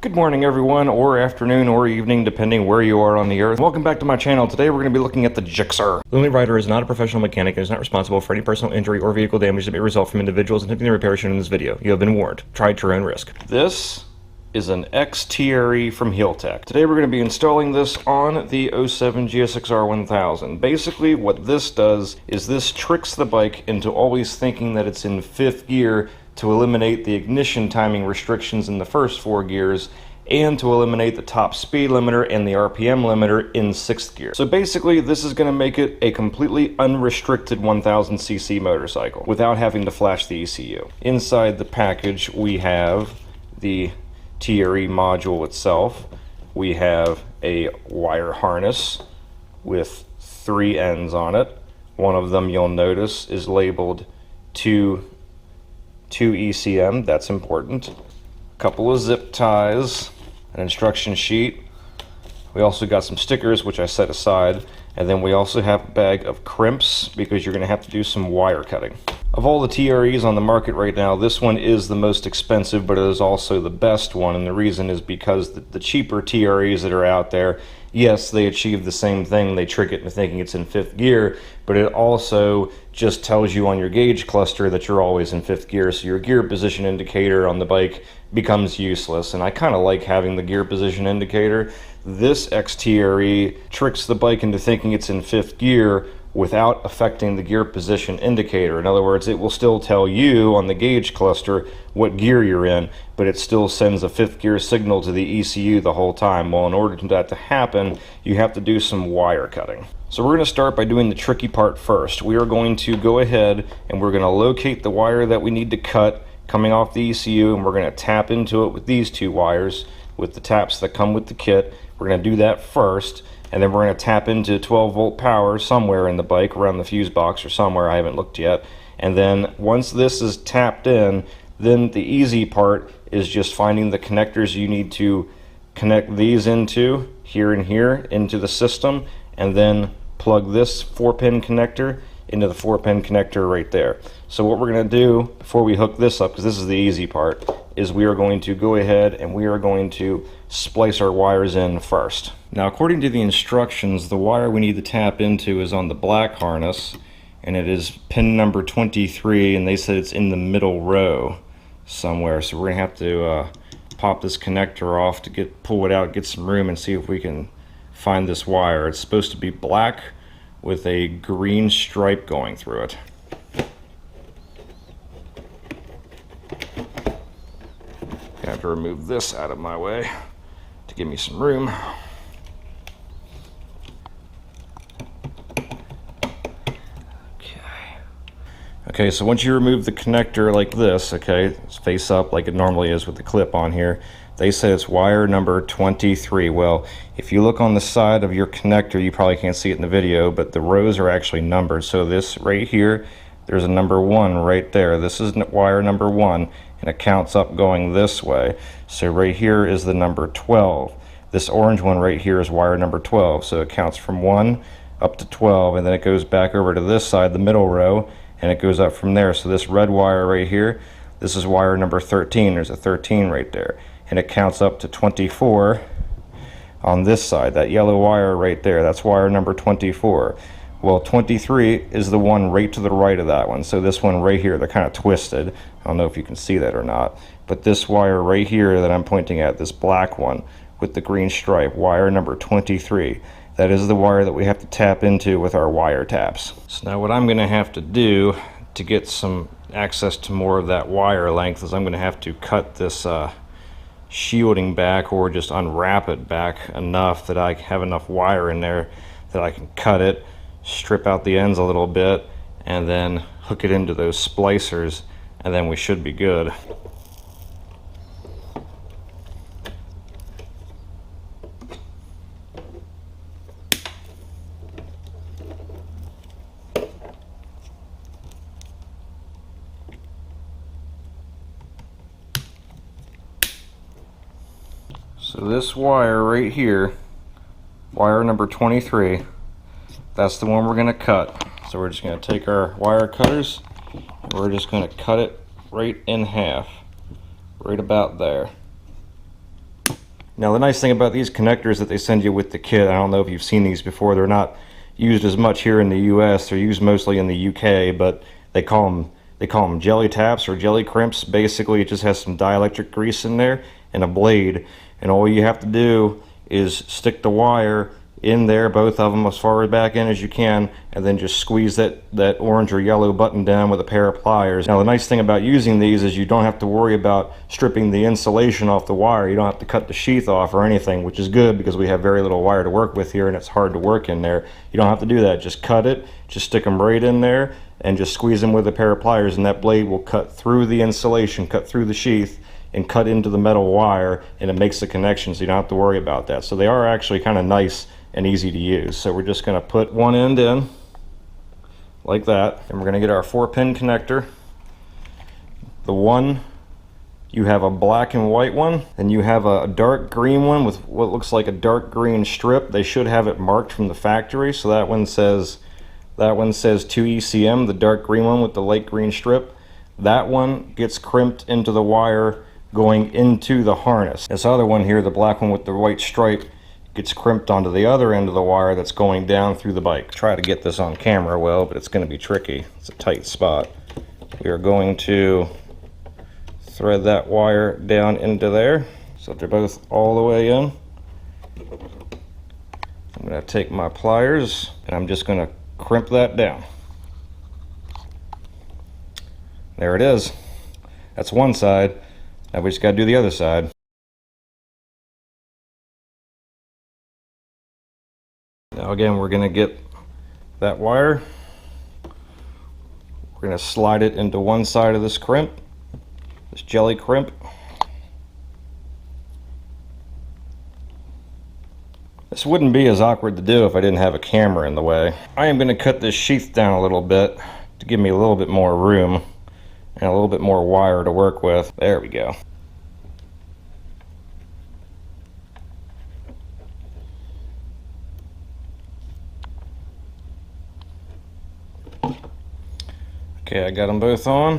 Good morning everyone, or afternoon, or evening, depending where you are on the earth. Welcome back to my channel. Today we're going to be looking at the GSX-R. The Eliminator is not a professional mechanic and is not responsible for any personal injury or vehicle damage that may result from individuals attempting the repair shown in this video. You have been warned. Try at your own risk. This is an X-TRE from HealTech. Today we're going to be installing this on the 07 GSX-R1000. Basically what this does is this tricks the bike into always thinking that it's in fifth gear to eliminate the ignition timing restrictions in the first four gears and to eliminate the top speed limiter and the RPM limiter in sixth gear. So basically this is going to make it a completely unrestricted 1000cc motorcycle without having to flash the ECU. Inside the package we have the TRE module itself. We have a wire harness with 3 ends on it. One of them, you'll notice, is labeled 2 ECM. That's important. A couple of zip ties, an instruction sheet. We also got some stickers, which I set aside, and then we also have a bag of crimps because you're going to have to do some wire cutting. Of all the TREs on the market right now, this one is the most expensive, but it is also the best one, and the reason is because the cheaper TREs that are out there, yes, they achieve the same thing. They trick it into thinking it's in fifth gear, but it also just tells you on your gauge cluster that you're always in fifth gear, so your gear position indicator on the bike becomes useless. And I kind of like having the gear position indicator. This X-TRE tricks the bike into thinking it's in fifth gear without affecting the gear position indicator. In other words, it will still tell you on the gauge cluster what gear you're in, but it still sends a fifth gear signal to the ECU the whole time. Well, in order for that to happen, you have to do some wire cutting. So we're going to start by doing the tricky part first. We are going to go ahead and we're going to locate the wire that we need to cut coming off the ECU, and we're going to tap into it with these 2 wires with the taps that come with the kit. We're going to do that first, and then we're going to tap into 12 volt power somewhere in the bike, around the fuse box or somewhere, I haven't looked yet. And then once this is tapped in, then the easy part is just finding the connectors you need to connect these into, here and here, into the system, and then plug this 4-pin connector into the 4-pin connector right there. So what we're going to do before we hook this up, because this is the easy part, is we are going to go ahead and we are going to splice our wires in first. Now, according to the instructions, the wire we need to tap into is on the black harness, and it is pin number 23, and they said it's in the middle row somewhere. So we're going to have to pop this connector off to pull it out, get some room, and see if we can find this wire. It's supposed to be black with a green stripe going through it. I have to remove this out of my way to give me some room. Okay, so once you remove the connector like this, okay, it's face up like it normally is with the clip on here, they said it's wire number 23. Well, if you look on the side of your connector, you probably can't see it in the video, but the rows are actually numbered. So this right here, there's a number 1 right there. This is wire number 1, and it counts up going this way. So right here is the number 12. This orange one right here is wire number 12. So it counts from 1 up to 12, and then it goes back over to this side, the middle row, and it goes up from there. So this red wire right here, this is wire number 13. There's a 13 right there, and it counts up to 24 on this side. That yellow wire right there, that's wire number 24. Well, 23 is the one right to the right of that one. So this one right here, they're kind of twisted. I don't know if you can see that or not, but this wire right here that I'm pointing at, this black one with the green stripe, wire number 23, that is the wire that we have to tap into with our wire taps. So now what I'm going to have to do to get some access to more of that wire length is I'm going to have to cut this shielding back, or just unwrap it back enough that I have enough wire in there that I can cut it, strip out the ends a little bit, and then hook it into those splicers, and then we should be good. So this wire right here, wire number 23, that's the one we're going to cut. So we're just going to take our wire cutters and we're just going to cut it right in half, right about there. Now the nice thing about these connectors that they send you with the kit, I don't know if you've seen these before, they're not used as much here in the US, they're used mostly in the UK, but they call them jelly taps or jelly crimps. Basically it just has some dielectric grease in there and a blade, and all you have to do is stick the wire in there, both of them, as far back in as you can, and then just squeeze that orange or yellow button down with a pair of pliers. Now the nice thing about using these is you don't have to worry about stripping the insulation off the wire. You don't have to cut the sheath off or anything, which is good because we have very little wire to work with here and it's hard to work in there. You don't have to do that. Just cut it, just stick them right in there and just squeeze them with a pair of pliers, and that blade will cut through the insulation, cut through the sheath, and cut into the metal wire, and it makes the connection, so you don't have to worry about that. So they are actually kind of nice and easy to use. So we're just going to put one end in like that, and we're going to get our 4-pin connector. The one, you have a black and white one, and you have a dark green one with what looks like a dark green strip. They should have it marked from the factory. So that one says 2ECM, the dark green one with the light green strip. That one gets crimped into the wire going into the harness. This other one here, the black one with the white stripe, gets crimped onto the other end of the wire that's going down through the bike. Try to get this on camera well, but it's going to be tricky. It's a tight spot. We are going to thread that wire down into there so they're both all the way in. I'm going to take my pliers and I'm just going to crimp that down. There it is. That's one side. Now we just got to do the other side. Now again, we're going to get that wire. We're going to slide it into one side of this crimp, this jelly crimp. This wouldn't be as awkward to do if I didn't have a camera in the way. I am going to cut this sheath down a little bit to give me a little bit more room and a little bit more wire to work with. There we go. Okay, I got them both on.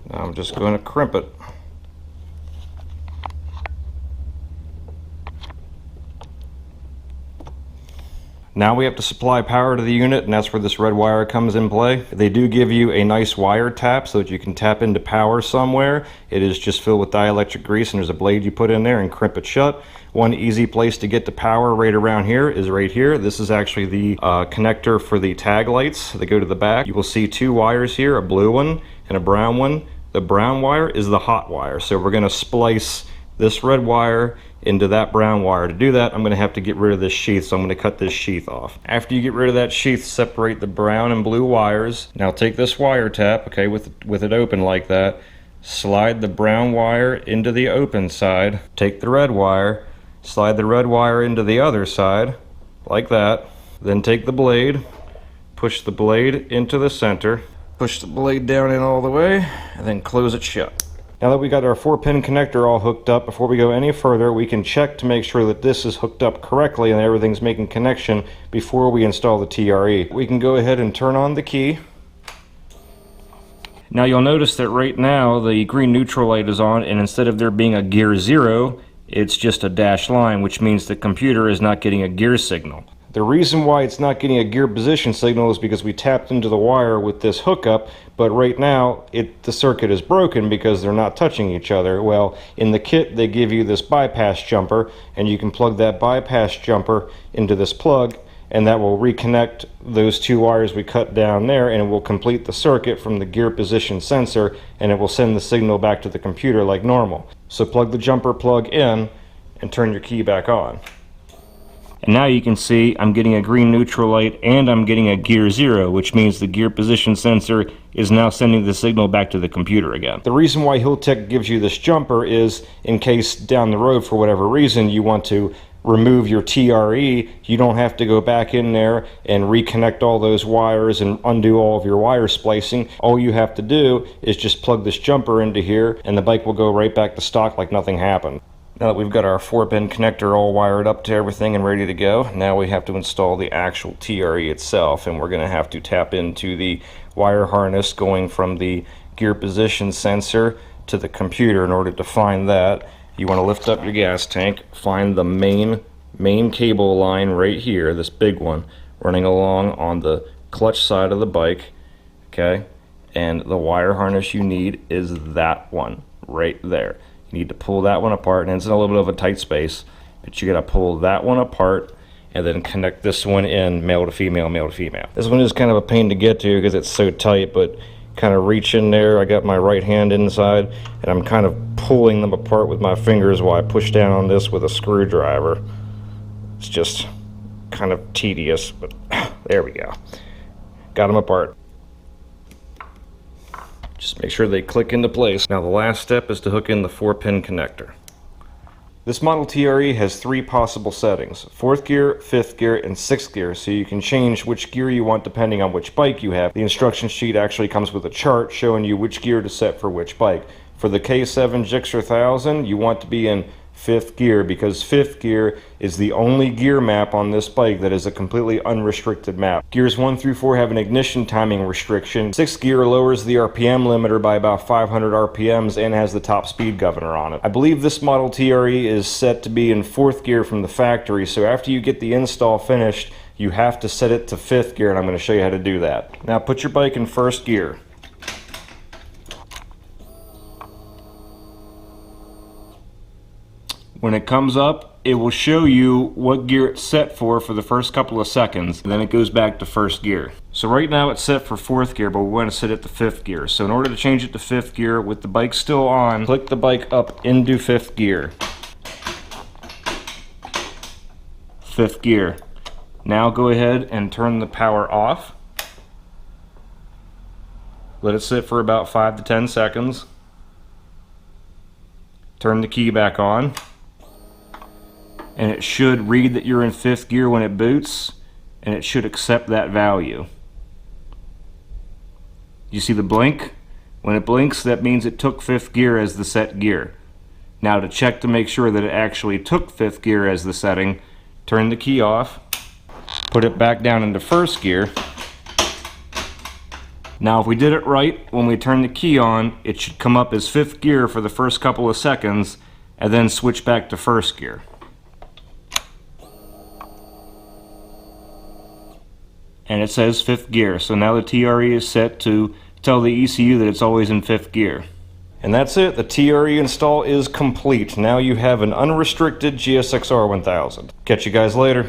Now I'm just going to crimp it. Now we have to supply power to the unit, and that's where this red wire comes in play. They do give you a nice wire tap so that you can tap into power somewhere. It is just filled with dielectric grease, and there's a blade you put in there and crimp it shut. One easy place to get to power right around here is right here. This is actually the connector for the tag lights that go to the back. You will see two wires here, a blue one and a brown one. The brown wire is the hot wire, so we're going to splice this red wire into that brown wire. To do that, I'm going to have to get rid of this sheath, so I'm going to cut this sheath off. After you get rid of that sheath, separate the brown and blue wires. Now take this wire tap, okay, with it open like that, slide the brown wire into the open side, take the red wire, slide the red wire into the other side, like that, then take the blade, push the blade into the center, push the blade down in all the way, and then close it shut. Now that we got our 4-pin connector all hooked up, before we go any further, we can check to make sure that this is hooked up correctly and everything's making connection before we install the TRE. We can go ahead and turn on the key. Now you'll notice that right now the green neutral light is on, and instead of there being a gear 0, it's just a dashed line, which means the computer is not getting a gear signal. The reason why it's not getting a gear position signal is because we tapped into the wire with this hookup, but right now the circuit is broken because they're not touching each other. Well, in the kit they give you this bypass jumper, and you can plug that bypass jumper into this plug, and that will reconnect those two wires we cut down there, and it will complete the circuit from the gear position sensor, and it will send the signal back to the computer like normal. So plug the jumper plug in and turn your key back on. And now you can see I'm getting a green neutral light and I'm getting a gear 0, which means the gear position sensor is now sending the signal back to the computer again. The reason why HealTech gives you this jumper is in case down the road for whatever reason you want to remove your TRE, you don't have to go back in there and reconnect all those wires and undo all of your wire splicing. All you have to do is just plug this jumper into here and the bike will go right back to stock like nothing happened. Now that we've got our 4-pin connector all wired up to everything and ready to go, now we have to install the actual TRE itself, and we're going to have to tap into the wire harness going from the gear position sensor to the computer in order to find that. You want to lift up your gas tank, find the main cable line right here, this big one, running along on the clutch side of the bike, okay? And the wire harness you need is that one right there. You need to pull that one apart, and it's in a little bit of a tight space, but you gotta pull that one apart and then connect this one in, male to female, male to female. This one is kind of a pain to get to because it's so tight, but kind of reach in there. I got my right hand inside, and I'm kind of pulling them apart with my fingers while I push down on this with a screwdriver. It's just kind of tedious, but there we go. Got them apart. Just make sure they click into place. Now the last step is to hook in the 4-pin connector. This model TRE has 3 possible settings: 4th gear, 5th gear, and 6th gear, so you can change which gear you want depending on which bike you have. The instruction sheet actually comes with a chart showing you which gear to set for which bike. For the K7 GSX-R1000, you want to be in 5th gear because 5th gear is the only gear map on this bike that is a completely unrestricted map. Gears 1 through 4 have an ignition timing restriction. 6th gear lowers the RPM limiter by about 500 RPMs and has the top speed governor on it. I believe this model TRE is set to be in 4th gear from the factory, so after you get the install finished, you have to set it to 5th gear, and I'm going to show you how to do that. Now put your bike in 1st gear. When it comes up, it will show you what gear it's set for the first couple of seconds, and then it goes back to 1st gear. So right now it's set for 4th gear, but we want to set it to 5th gear. So in order to change it to 5th gear with the bike still on, click the bike up into 5th gear. 5th gear. Now go ahead and turn the power off. Let it sit for about 5 to 10 seconds. Turn the key back on. And it should read that you're in 5th gear when it boots, and it should accept that value. You see the blink? When it blinks, that means it took 5th gear as the set gear. Now to check to make sure that it actually took 5th gear as the setting, turn the key off, put it back down into 1st gear. Now if we did it right, when we turn the key on, it should come up as 5th gear for the first couple of seconds, and then switch back to 1st gear. And it says 5th gear. So now the TRE is set to tell the ECU that it's always in 5th gear. And that's it. The TRE install is complete. Now you have an unrestricted GSX-R1000. Catch you guys later.